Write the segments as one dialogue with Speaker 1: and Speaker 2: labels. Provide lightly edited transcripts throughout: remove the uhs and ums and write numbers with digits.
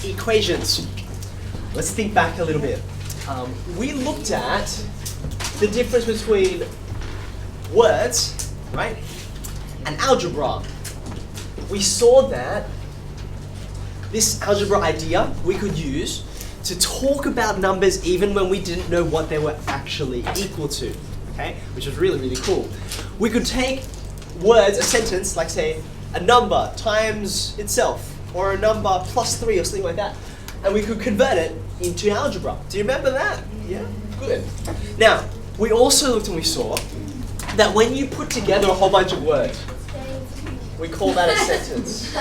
Speaker 1: equations. Let's think back a little bit. We looked at the difference between words, right, and algebra. We saw that this algebra idea we could use to talk about numbers even when we didn't know what they were actually equal to, okay, which was really, really cool. We could take words, a sentence, like say a number times itself, or a number plus 3 or something like that, and we could convert it into algebra. Do you remember that? Yeah? Good. Now, we also looked and we saw that when you put together a whole bunch of words, we call that a sentence.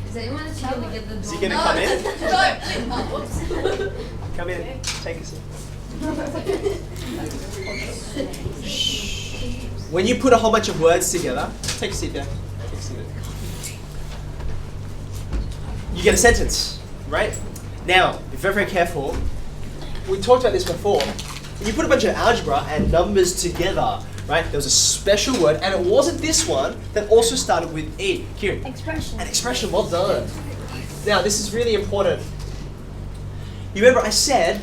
Speaker 2: Is anyone going to get the door?
Speaker 1: Is he going to come in? Come in, take a seat. When you put a whole bunch of words together, take a seat there. Take a seat there. You get a sentence, right? Now, be very, very careful. We talked about this before. When you put a bunch of algebra and numbers together, right, there was a special word, and it wasn't this one that also started with E. Kieran.
Speaker 3: Expression.
Speaker 1: An expression, well done. Now, this is really important. You remember I said,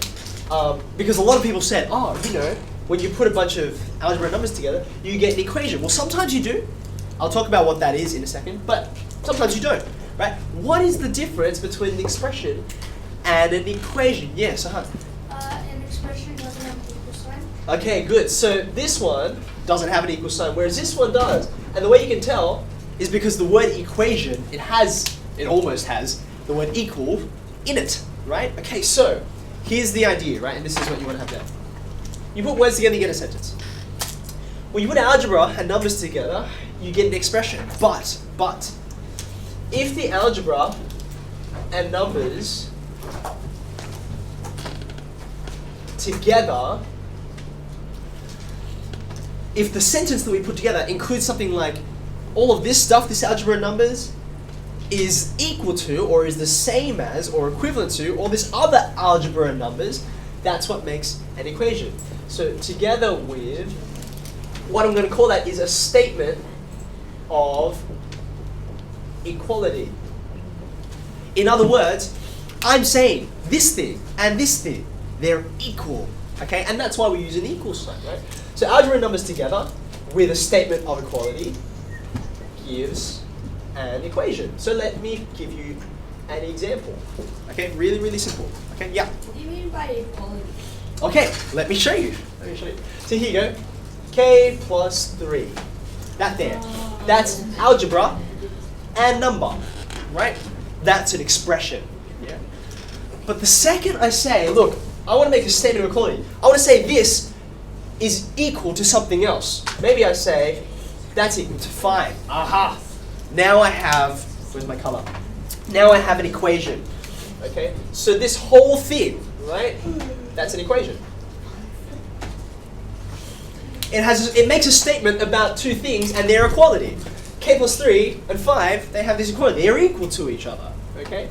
Speaker 1: because a lot of people said, oh, you know, when you put a bunch of algebra numbers together, you get an equation. Well, sometimes you do. I'll talk about what that is in a second, but sometimes you don't, right? What is the difference between an expression and an equation? Yes,
Speaker 3: An expression doesn't have an equal sign.
Speaker 1: Okay, good. So this one doesn't have an equal sign, whereas this one does. And the way you can tell is because the word equation, it almost has the word equal in it, right? Okay, so here's the idea, right? And this is what you want to have down. You put words together, you get a sentence. When you put algebra and numbers together, you get an expression. But, if the algebra and numbers together, if the sentence that we put together includes something like all of this stuff, this algebra and numbers, is equal to, or is the same as, or equivalent to, all this other algebra and numbers, that's what makes an equation. So together with, what I'm going to call that is a statement of equality. In other words, I'm saying this thing and this thing, they're equal, okay? And that's why we use an equal sign, right? So algebra and numbers together with a statement of equality gives an equation. So let me give you an example. Okay, really, really simple. Okay, yeah.
Speaker 2: What do you mean by equality?
Speaker 1: Okay, let me show you. So here you go. K plus 3. That there. That's algebra and number, right? That's an expression. Yeah. But the second I say, look, I want to make a statement of equality. I want to say this is equal to something else. Maybe I say that's equal to 5. Aha. Now I have, where's my color? Now I have an equation. Okay? So this whole thing, right? That's an equation. It makes a statement about two things and their equality. K plus 3 and 5, they have this equality. They're equal to each other. Okay?